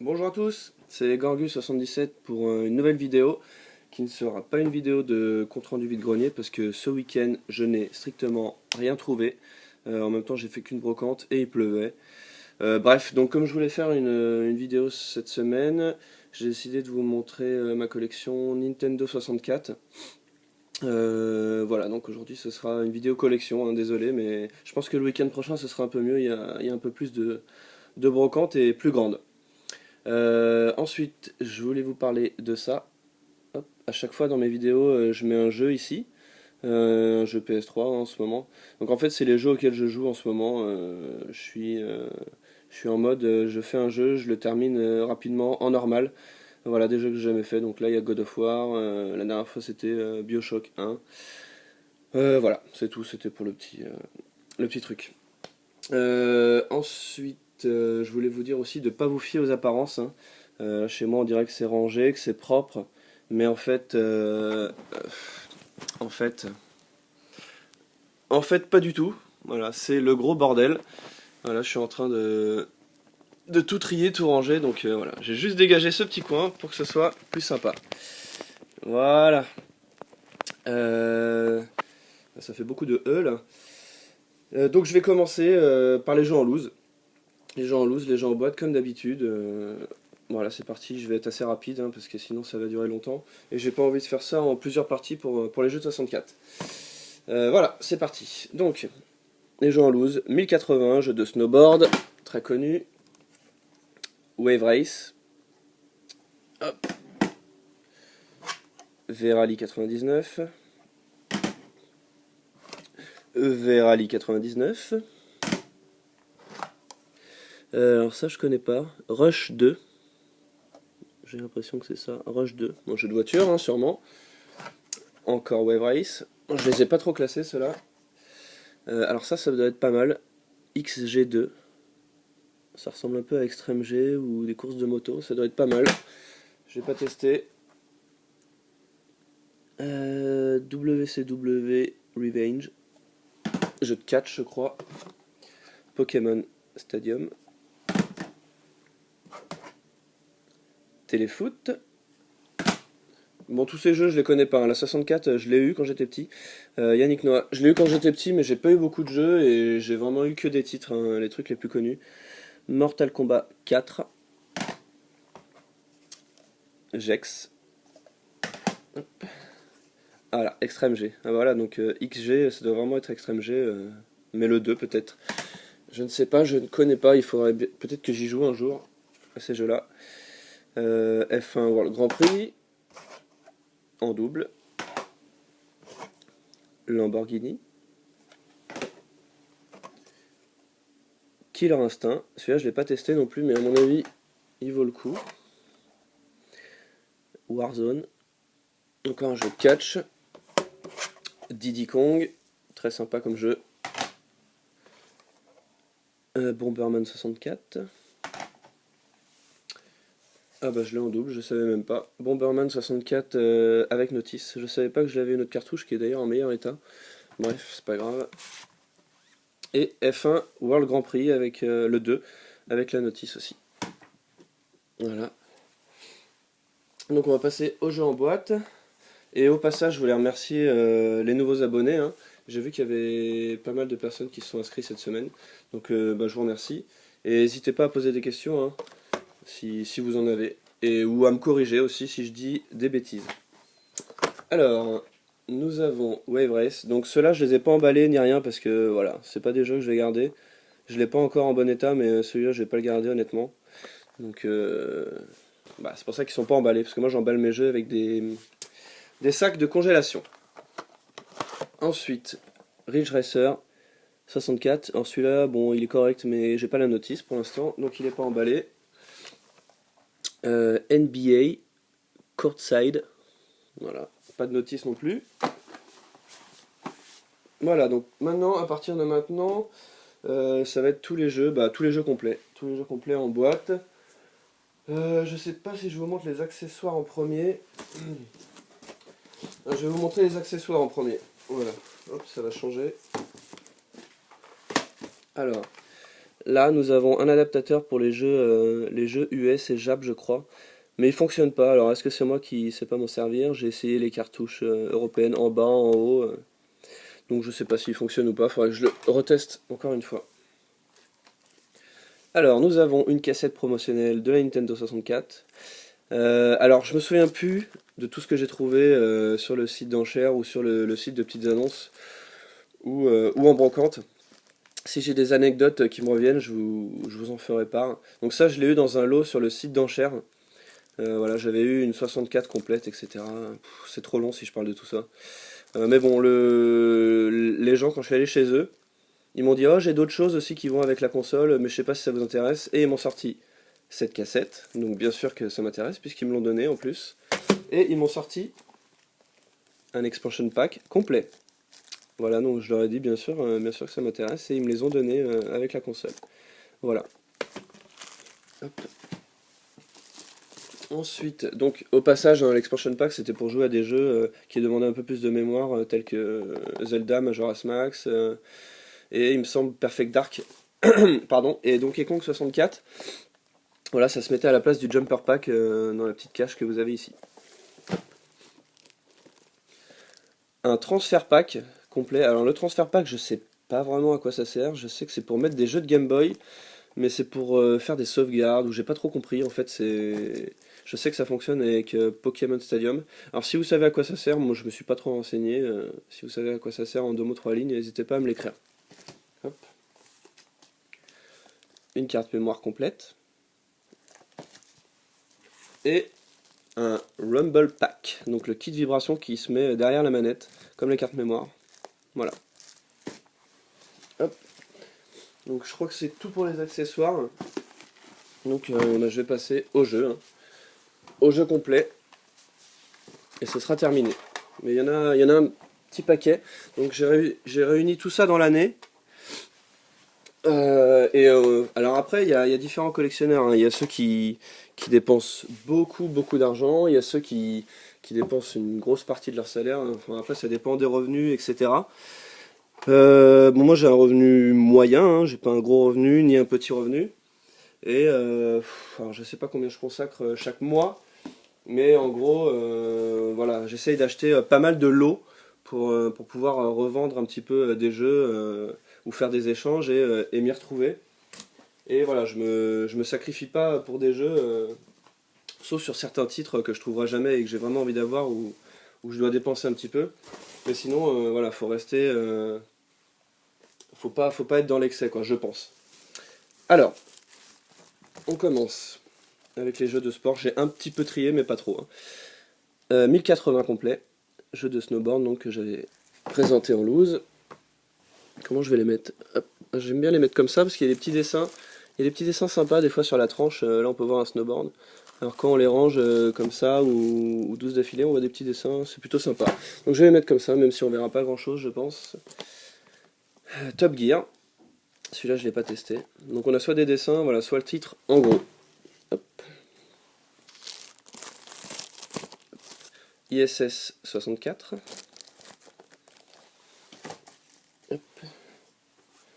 Bonjour à tous, c'est Gorgus77 pour une nouvelle vidéo qui ne sera pas une vidéo de compte-rendu vide-grenier parce que ce week-end je n'ai strictement rien trouvé. En même temps j'ai fait qu'une brocante et il pleuvait. Bref, donc comme je voulais faire une vidéo cette semaine, j'ai décidé de vous montrer ma collection Nintendo 64. Voilà, donc aujourd'hui ce sera une vidéo collection, hein, désolé, mais je pense que le week-end prochain ce sera un peu mieux, il y a un peu plus de brocante et plus grande. Ensuite, je voulais vous parler de ça. Hop, à chaque fois dans mes vidéos, je mets un jeu ici, un jeu PS3 en ce moment. Donc en fait, c'est les jeux auxquels je joue en ce moment. Je suis en mode, je fais un jeu, je le termine rapidement en normal. Voilà, des jeux que j'ai jamais fait. Donc là, il y a God of War. La dernière fois, c'était BioShock 1. Voilà, c'est tout. C'était pour le petit truc. Ensuite, je voulais vous dire aussi de ne pas vous fier aux apparences, hein. Chez moi, on dirait que c'est rangé, que c'est propre, mais en fait, en fait, pas du tout. Voilà, c'est le gros bordel. Voilà, je suis en train de tout trier, tout ranger, donc voilà, j'ai juste dégagé ce petit coin pour que ce soit plus sympa. Voilà. Euh, Ça fait beaucoup de E là. Donc je vais commencer par les jeux en loose. Les gens en loose, les gens en boîte, comme d'habitude. Voilà, c'est parti. Je vais être assez rapide hein, parce que sinon ça va durer longtemps. Et j'ai pas envie de faire ça en plusieurs parties pour les jeux de 64. Voilà, c'est parti. Donc, les gens en loose, 1080, jeu de snowboard, très connu. Wave Race, hop. V-Rally 99. V-Rally 99. Alors ça je connais pas. Rush 2. J'ai l'impression que c'est ça. Rush 2. Bon, jeu de voiture, hein, sûrement. Encore Wave Race. Je les ai pas trop classés ceux-là. Alors ça doit être pas mal. XG2. Ça ressemble un peu à Extreme G ou des courses de moto. Ça doit être pas mal. J'ai pas testé. WCW Revenge. Jeu de catch, je crois. Pokémon Stadium. Téléfoot. Bon, tous ces jeux, je les connais pas, hein. La 64, je l'ai eu quand j'étais petit. Yannick Noah, je l'ai eu quand j'étais petit, mais j'ai pas eu beaucoup de jeux et j'ai vraiment eu que des titres, hein, les trucs les plus connus. Mortal Kombat 4. Jex. Ah voilà, Extreme G. Ah voilà, donc XG, ça doit vraiment être Extreme G, mais le 2 peut-être. Je ne sais pas, je ne connais pas, il faudrait peut-être que j'y joue un jour à ces jeux-là. F1 World Grand Prix en double. Lamborghini. Killer Instinct. Celui-là, je l'ai pas testé non plus, mais à mon avis, il vaut le coup. Warzone. Encore un jeu de catch. Diddy Kong. Très sympa comme jeu. Bomberman 64. Ah bah je l'ai en double, je savais même pas. Bomberman 64 avec notice. Je savais pas que je l'avais une autre cartouche qui est d'ailleurs en meilleur état. Bref, c'est pas grave. Et F1 World Grand Prix avec le 2, avec la notice aussi. Voilà. Donc on va passer au jeu en boîte. Et au passage, je voulais remercier les nouveaux abonnés, hein. J'ai vu qu'il y avait pas mal de personnes qui se sont inscrites cette semaine. Donc bah, je vous remercie. Et n'hésitez pas à poser des questions, hein, si vous en avez. Et, ou à me corriger aussi si je dis des bêtises. Alors, nous avons Wave Race. Donc ceux-là, je les ai pas emballés ni rien parce que voilà, c'est pas des jeux que je vais garder. Je l'ai pas encore en bon état, mais celui-là, je vais pas le garder honnêtement. Donc bah, c'est pour ça qu'ils sont pas emballés parce que moi j'emballe mes jeux avec des sacs de congélation. Ensuite, Ridge Racer 64. Alors celui-là, bon, il est correct, mais j'ai pas la notice pour l'instant, donc il est pas emballé. NBA Courtside. Voilà, pas de notice non plus. Voilà, donc maintenant, à partir de maintenant, ça va être tous les jeux, bah, tous les jeux complets. Tous les jeux complets en boîte. Je sais pas si je vous montre les accessoires en premier. Je vais vous montrer les accessoires en premier. Voilà, hop, ça va changer. Alors, là nous avons un adaptateur pour les jeux US et Jap je crois. Mais il fonctionne pas, alors est-ce que c'est moi qui sais pas m'en servir? J'ai essayé les cartouches européennes en bas, en haut, donc je sais pas s'il fonctionne ou pas, faudrait que je le reteste encore une fois. Alors nous avons une cassette promotionnelle de la Nintendo 64. Alors je me souviens plus de tout ce que j'ai trouvé sur le site d'enchères ou sur le site de petites annonces ou en brocante. Si j'ai des anecdotes qui me reviennent, je vous en ferai part. Donc ça je l'ai eu dans un lot sur le site d'enchères. Voilà, j'avais eu une 64 complète, etc. C'est trop long si je parle de tout ça. Mais bon, les gens, quand je suis allé chez eux, ils m'ont dit, oh, j'ai d'autres choses aussi qui vont avec la console, mais je sais pas si ça vous intéresse. Et ils m'ont sorti cette cassette, donc bien sûr que ça m'intéresse, puisqu'ils me l'ont donné en plus. Et ils m'ont sorti un expansion pack complet. Voilà, donc je leur ai dit, bien sûr que ça m'intéresse, et ils me les ont donnés avec la console. Voilà. Hop. Ensuite, donc au passage, hein, l'expansion pack c'était pour jouer à des jeux qui demandaient un peu plus de mémoire, tels que Zelda, Majora's Max, et il me semble Perfect Dark, pardon, et Donkey Kong 64. Voilà, ça se mettait à la place du Jumper Pack dans la petite cache que vous avez ici. Un transfert pack complet. Alors le transfert pack, je sais pas vraiment à quoi ça sert. Je sais que c'est pour mettre des jeux de Game Boy, mais c'est pour faire des sauvegardes, ou j'ai pas trop compris. En fait, je sais que ça fonctionne avec Pokémon Stadium. Alors si vous savez à quoi ça sert, moi je me suis pas trop renseigné. Si vous savez à quoi ça sert en 2 mots 3 lignes, n'hésitez pas à me l'écrire. Hop. Une carte mémoire complète. Et un Rumble Pack, donc le kit vibration qui se met derrière la manette, comme les cartes mémoire. Voilà. Hop. Donc je crois que c'est tout pour les accessoires. Donc je vais passer au jeu, hein. Au jeu complet. Et ce sera terminé. Mais il y en a un petit paquet. Donc j'ai réuni tout ça dans l'année. Alors après, il y a différents collectionneurs, hein. Il y a ceux qui dépensent beaucoup d'argent. Il y a ceux qui dépensent une grosse partie de leur salaire. Enfin, après, ça dépend des revenus, etc. Bon, moi j'ai un revenu moyen, hein. J'ai pas un gros revenu ni un petit revenu. Et alors, je sais pas combien je consacre chaque mois. Mais en gros, voilà, j'essaye d'acheter pas mal de lots pour pouvoir revendre un petit peu des jeux ou faire des échanges et m'y retrouver. Et voilà, je me sacrifie pas pour des jeux, sauf sur certains titres que je trouverai jamais et que j'ai vraiment envie d'avoir ou où je dois dépenser un petit peu. Mais sinon, voilà, faut rester, faut pas être dans l'excès, quoi, je pense. Alors, on commence avec les jeux de sport. J'ai un petit peu trié, mais pas trop, hein. 1080 complet, jeu de snowboard donc que j'avais présenté en loose. Comment je vais les mettre? Hop. J'aime bien les mettre comme ça parce qu'il y a des petits dessins. Il y a des petits dessins sympas des fois sur la tranche. Là on peut voir un snowboard. Alors quand on les range comme ça ou 12 d'affilée, on voit des petits dessins. C'est plutôt sympa. Donc je vais les mettre comme ça, même si on verra pas grand chose, je pense. Top Gear. Celui-là je l'ai pas testé. Donc on a soit des dessins, voilà, soit le titre en gros. Hop. ISS 64. Hop.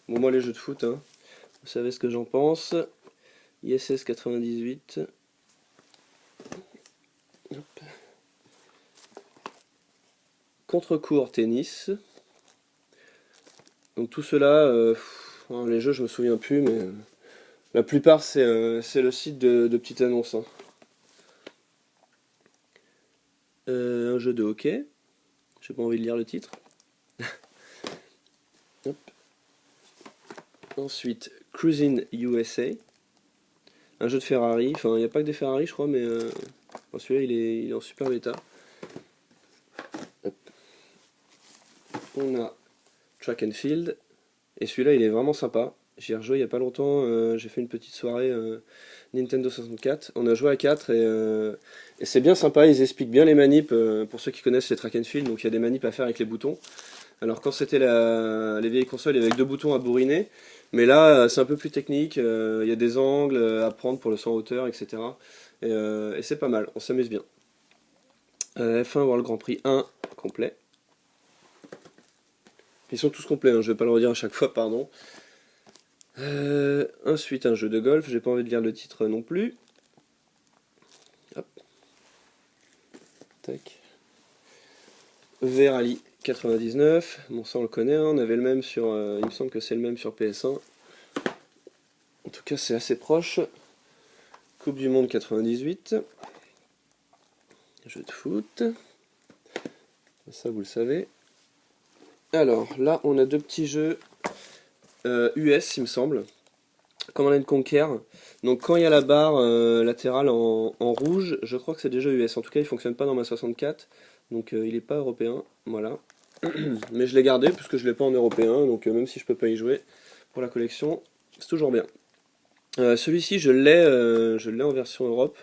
Bon, moi les jeux de foot, hein, vous savez ce que j'en pense. ISS 98. Hop. Contre-cours tennis. Donc tout cela, les jeux je me souviens plus, mais la plupart c'est le site de petites annonces, hein. Un jeu de hockey. J'ai pas envie de lire le titre. Hop. Ensuite, Cruising USA. Un jeu de Ferrari. Enfin, il n'y a pas que des Ferrari, je crois, mais celui-là, il est en super bêta. Hop. On a Track and Field. Et celui-là, il est vraiment sympa. J'y ai rejoué il n'y a pas longtemps. J'ai fait une petite soirée Nintendo 64. On a joué à 4 et c'est bien sympa. Ils expliquent bien les manips pour ceux qui connaissent les Track and Field. Donc il y a des manips à faire avec les boutons. Alors quand c'était les vieilles consoles, il y avait que 2 boutons à bourriner. Mais là, c'est un peu plus technique. Il y a des angles à prendre pour le saut en hauteur, etc. Et c'est pas mal. On s'amuse bien. F1 World Grand Prix 1 complet. Ils sont tous complets, hein, je vais pas le redire à chaque fois, pardon. Ensuite, un jeu de golf. J'ai pas envie de lire le titre non plus. Hop. Tac. Verali 99. Bon, ça on le connaît. Hein. On avait le même sur. Il me semble que c'est le même sur PS1. En tout cas, c'est assez proche. Coupe du Monde 98. Jeu de foot. Ça, vous le savez. Alors, là, on a deux petits jeux US, il me semble. Command & Conquer. Donc, quand il y a la barre latérale en rouge, je crois que c'est des jeux US. En tout cas, il ne fonctionne pas dans ma 64. Donc, il n'est pas européen. Voilà. Mais je l'ai gardé puisque je ne l'ai pas en européen. Donc, même si je peux pas y jouer pour la collection, c'est toujours bien. Celui-ci, je l'ai en version Europe.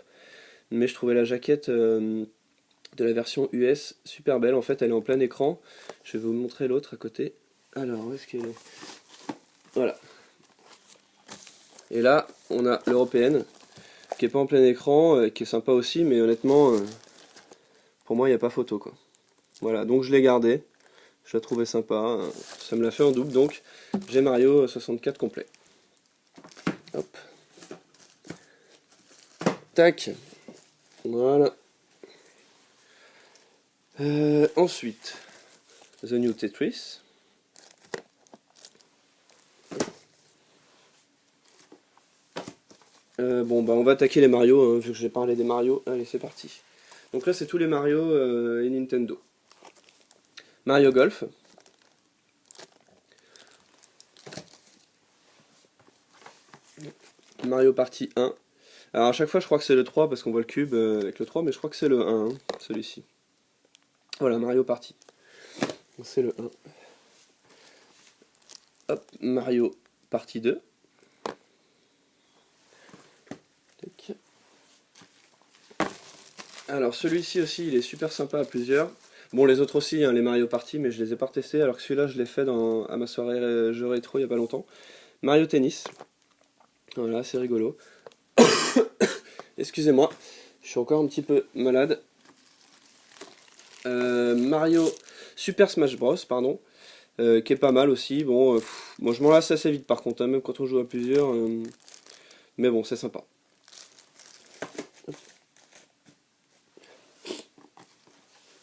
Mais je trouvais la jaquette de la version US super belle. En fait, elle est en plein écran. Je vais vous montrer l'autre à côté. Alors, où est-ce qu'elle est? Voilà. Et là, on a l'européenne qui est pas en plein écran, qui est sympa aussi, mais honnêtement, pour moi, il n'y a pas photo, quoi. Voilà, donc je l'ai gardé. Je la trouvais sympa. Ça me l'a fait en double, donc j'ai Mario 64 complet. Hop. Tac. Voilà. Ensuite, The New Tetris. Bon, bah on va attaquer les Mario, hein, vu que j'ai parlé des Mario. Allez, c'est parti. Donc là, c'est tous les Mario et Nintendo. Mario Golf. Mario Party 1. Alors à chaque fois, je crois que c'est le 3 parce qu'on voit le cube avec le 3, mais je crois que c'est le 1, hein, celui-ci. Voilà, Mario Party. C'est le 1. Hop, Mario Party 2. Tac. Alors celui-ci aussi, il est super sympa à plusieurs. Bon, les autres aussi, hein, les Mario Party, mais je les ai pas testés, alors que celui-là, je l'ai fait à ma soirée jeu rétro il y a pas longtemps. Mario Tennis. Voilà, c'est rigolo. Excusez-moi, je suis encore un petit peu malade. Mario Super Smash Bros, pardon, qui est pas mal aussi. Bon, moi je m'en lasse assez vite par contre, hein, même quand on joue à plusieurs. Mais bon, c'est sympa.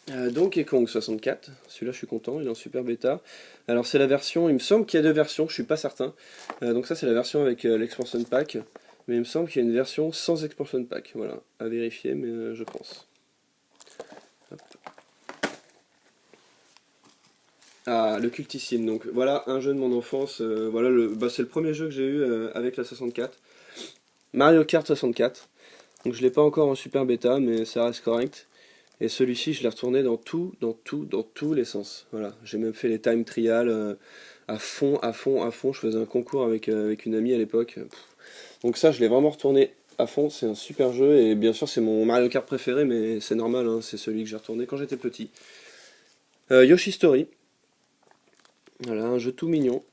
Donkey Kong 64, celui-là je suis content, il est en super bêta. Alors c'est la version, il me semble qu'il y a deux versions, je suis pas certain. Donc ça c'est la version avec l'expansion pack, mais il me semble qu'il y a une version sans expansion pack. Voilà, à vérifier, mais je pense. Hop. Ah, le cultissime, donc voilà un jeu de mon enfance, voilà c'est le premier jeu que j'ai eu avec la 64. Mario Kart 64, donc je l'ai pas encore en super bêta, mais ça reste correct. Et celui-ci, je l'ai retourné dans tous les sens. Voilà, j'ai même fait les time trials à fond, à fond, à fond. Je faisais un concours avec une amie à l'époque. Donc ça, je l'ai vraiment retourné à fond. C'est un super jeu et bien sûr, c'est mon Mario Kart préféré, mais c'est normal. Hein, c'est celui que j'ai retourné quand j'étais petit. Yoshi Story. Voilà, un jeu tout mignon.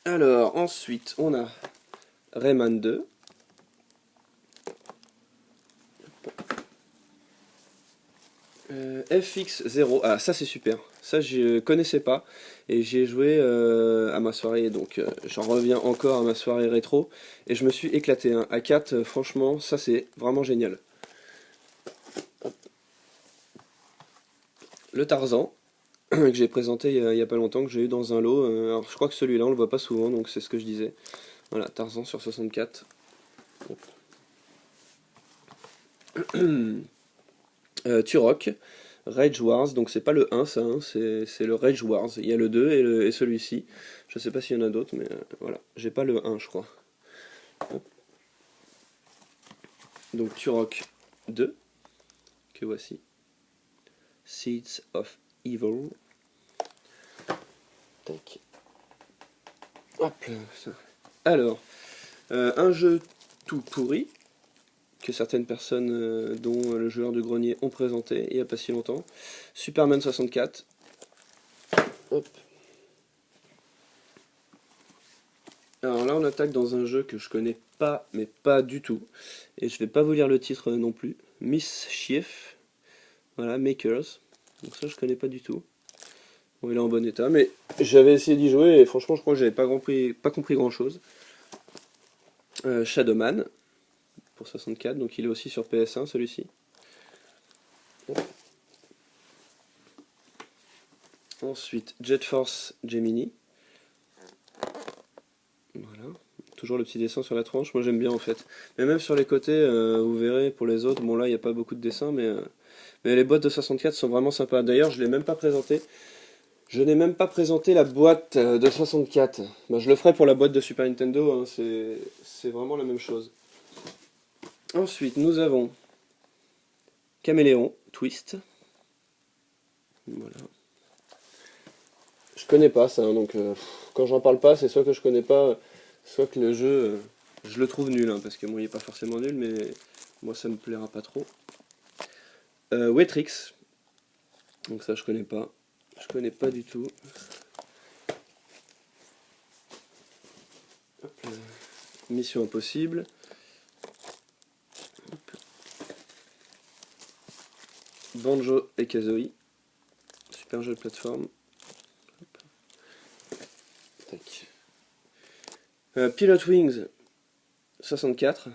Alors ensuite, on a Rayman 2. FX0, ah ça c'est super, ça je connaissais pas et j'y ai joué à ma soirée, donc j'en reviens encore à ma soirée rétro et je me suis éclaté, hein. À 4, franchement ça c'est vraiment génial. Hop. Le Tarzan, que j'ai présenté il y a pas longtemps, que j'ai eu dans un lot, alors je crois que celui-là on le voit pas souvent donc c'est ce que je disais. Voilà, Tarzan sur 64. Turok. Rage Wars, donc c'est pas le 1 ça, hein, c'est le Rage Wars. Il y a le 2 et celui-ci. Je sais pas s'il y en a d'autres, mais voilà. J'ai pas le 1, je crois. Hop. Donc Turok 2, que voici. Seeds of Evil. Tac. Hop là. Alors, un jeu tout pourri, que certaines personnes, dont le joueur de grenier, ont présenté il n'y a pas si longtemps. Superman 64. Hop. Alors là, on attaque dans un jeu que je connais pas, mais pas du tout. Et je vais pas vous lire le titre non plus. Mischief. Voilà, Makers. Donc ça, je connais pas du tout. Bon, il est en bon état, mais j'avais essayé d'y jouer et franchement, je crois que j'avais pas compris grand chose. Shadowman pour 64, donc il est aussi sur PS1 celui-ci. Ensuite, Jet Force Gemini. Voilà. Toujours le petit dessin sur la tranche, moi j'aime bien en fait. Mais même sur les côtés, vous verrez pour les autres, bon là il n'y a pas beaucoup de dessins, mais les boîtes de 64 sont vraiment sympas. D'ailleurs, je l'ai même pas présenté. Je n'ai même pas présenté la boîte de 64. Ben, je le ferai pour la boîte de Super Nintendo, hein, c'est vraiment la même chose. Ensuite, nous avons Caméléon Twist. Voilà. Je connais pas ça, hein, donc quand j'en parle pas, c'est soit que je connais pas, soit que le jeu, je le trouve nul, hein, parce que bon, il est pas forcément nul, mais moi ça me plaira pas trop. Wetrix, donc ça je connais pas du tout. Hop, Mission Impossible. Hop. Banjo et Kazooie, super jeu de plateforme. Pilot Wings 64.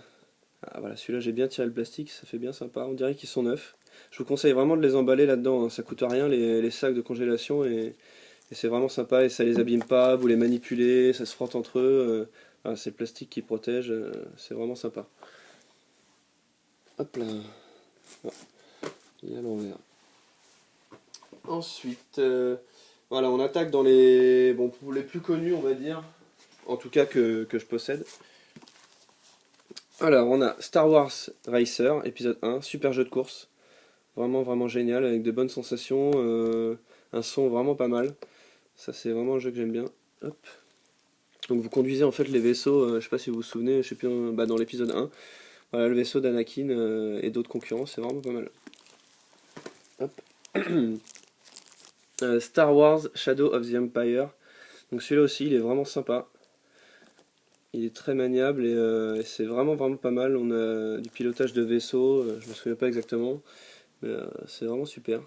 Ah voilà, celui-là j'ai bien tiré le plastique, ça fait bien sympa, on dirait qu'ils sont neufs. Je vous conseille vraiment de les emballer là-dedans, hein. Ça coûte rien les sacs de congélation et c'est vraiment sympa et ça les abîme pas, vous les manipulez, ça se frotte entre eux. Voilà, c'est le plastique qui protège, c'est vraiment sympa. Hop là. Ah, il est à l'envers. Ensuite, voilà, on attaque dans les, bon, pour les plus connus on va dire, en tout cas que je possède. Alors, on a Star Wars Racer, épisode 1, super jeu de course. Vraiment, vraiment génial, avec de bonnes sensations, un son vraiment pas mal. Ça, c'est vraiment un jeu que j'aime bien. Hop. Donc, vous conduisez en fait les vaisseaux, je sais pas si vous vous souvenez, je sais plus, dans l'épisode 1. Voilà, le vaisseau d'Anakin et d'autres concurrents, c'est vraiment pas mal. Hop. Star Wars Shadow of the Empire. Donc, celui-là aussi, il est vraiment sympa. Il est très maniable et c'est vraiment pas mal. On a du pilotage de vaisseau, je me souviens pas exactement, mais c'est vraiment super.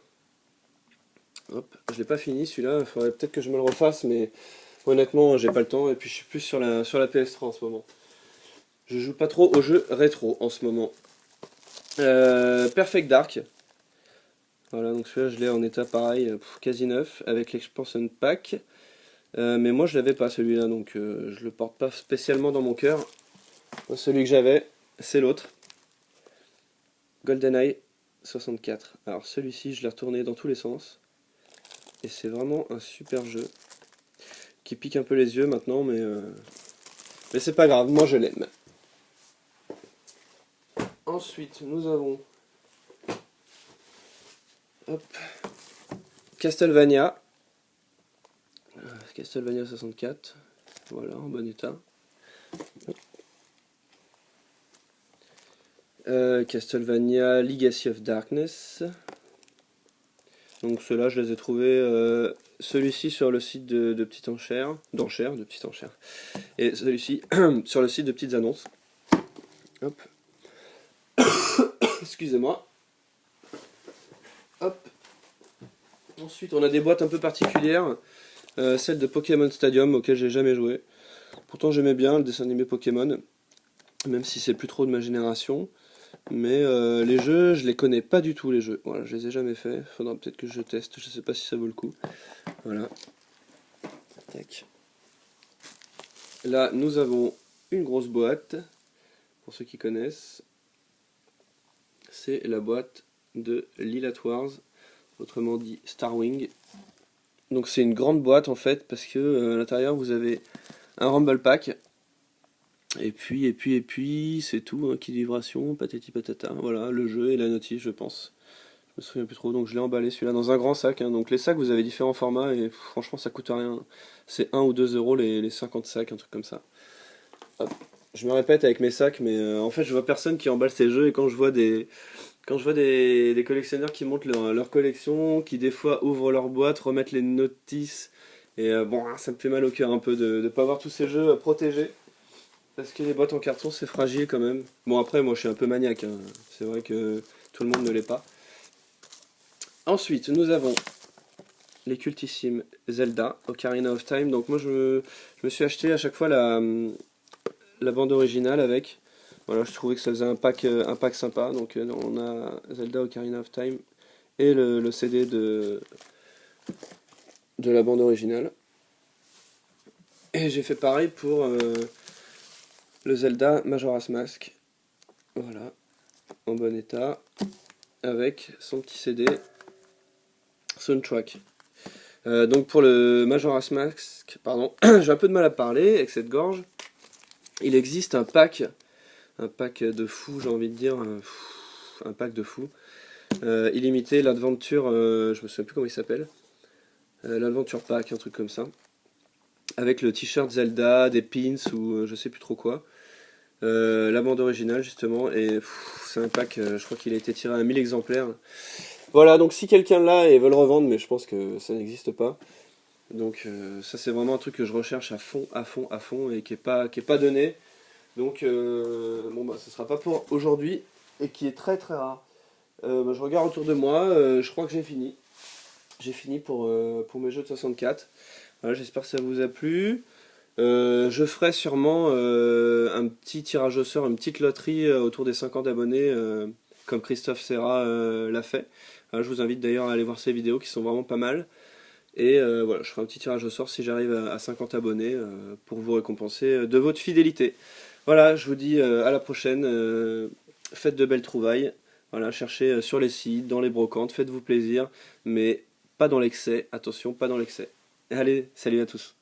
Hop, je l'ai pas fini celui-là, il faudrait peut-être que je me le refasse, mais honnêtement j'ai pas le temps et puis je suis plus sur la PS3 en ce moment. Je joue pas trop aux jeux rétro en ce moment. Perfect Dark. Voilà, donc celui-là je l'ai en état pareil, quasi neuf, avec l'expansion pack. Mais moi je l'avais pas celui-là, donc je le porte pas spécialement dans mon cœur. Celui que j'avais, c'est l'autre. GoldenEye 64. Alors celui-ci, je l'ai retourné dans tous les sens. Et c'est vraiment un super jeu. Qui pique un peu les yeux maintenant, mais c'est pas grave, moi je l'aime. Ensuite, nous avons... Hop. Castlevania. Castlevania 64. Voilà, en bon état. Castlevania Legacy of Darkness. Donc ceux-là, je les ai trouvés. Celui-ci sur le site de Petite Enchère. De Petite Enchère. Et celui-ci sur le site de Petites Annonces. Hop. Excusez-moi. Hop. Ensuite, on a des boîtes un peu particulières. Celle de Pokémon Stadium, auquel j'ai jamais joué. Pourtant, j'aimais bien le dessin animé Pokémon. Même si c'est plus trop de ma génération. Mais les jeux, je les connais pas du tout, les jeux. Voilà, je les ai jamais fait. Faudra peut-être que je teste. Je sais pas si ça vaut le coup. Voilà. Tac. Là, nous avons une grosse boîte. Pour ceux qui connaissent. C'est la boîte de Lylat Wars. Autrement dit Starwing. Donc c'est une grande boîte en fait. Parce que à l'intérieur, vous avez un Rumble Pack. Et puis, c'est tout, hein, kit vibration, patati patata, voilà, le jeu et la notice, je pense. Je me souviens plus trop, donc je l'ai emballé celui-là dans un grand sac, hein. Donc les sacs, vous avez différents formats, et franchement, ça coûte rien. C'est 1 ou 2 euros les 50 sacs, un truc comme ça. Hop. Je me répète avec mes sacs, mais en fait, je vois personne qui emballe ces jeux, et quand je vois des collectionneurs qui montent leur collection, qui des fois ouvrent leur boîte, remettent les notices, et bon, ça me fait mal au cœur un peu de ne pas avoir tous ces jeux protégés. Parce que les boîtes en carton c'est fragile quand même. Bon après moi je suis un peu maniaque, hein. C'est vrai que tout le monde ne l'est pas. Ensuite nous avons les cultissimes Zelda, Ocarina of Time. Donc moi je me suis acheté à chaque fois la bande originale avec. Voilà, je trouvais que ça faisait un pack sympa. Donc on a Zelda Ocarina of Time et le CD de la bande originale. Et j'ai fait pareil pour le Zelda Majora's Mask. Voilà, en bon état, avec son petit CD soundtrack. Donc pour le Majora's Mask, pardon, j'ai un peu de mal à parler avec cette gorge. Il existe un pack de fou, j'ai envie de dire, un pack de fou. Illimité, l'Adventure, je me souviens plus comment il s'appelle. L'Adventure Pack, un truc comme ça. Avec le t-shirt Zelda, des pins ou je sais plus trop quoi. La bande originale justement, et c'est un pack, je crois qu'il a été tiré à 1000 exemplaires. Voilà, donc si quelqu'un l'a et veut le revendre, mais je pense que ça n'existe pas. Donc ça c'est vraiment un truc que je recherche à fond, à fond, à fond, et qui est pas donné. Donc bon bah ce sera pas pour aujourd'hui, et qui est très très rare. Bah, je regarde autour de moi, je crois que j'ai fini. J'ai fini pour mes jeux de 64. Voilà, j'espère que ça vous a plu. Je ferai sûrement un petit tirage au sort, une petite loterie autour des 50 abonnés, comme Christophe Serra l'a fait. Je vous invite d'ailleurs à aller voir ces vidéos qui sont vraiment pas mal. Et voilà, je ferai un petit tirage au sort si j'arrive à 50 abonnés pour vous récompenser de votre fidélité. Voilà, je vous dis à la prochaine. Faites de belles trouvailles. Voilà, cherchez sur les sites, dans les brocantes, faites-vous plaisir, mais pas dans l'excès. Attention, pas dans l'excès. Allez, salut à tous.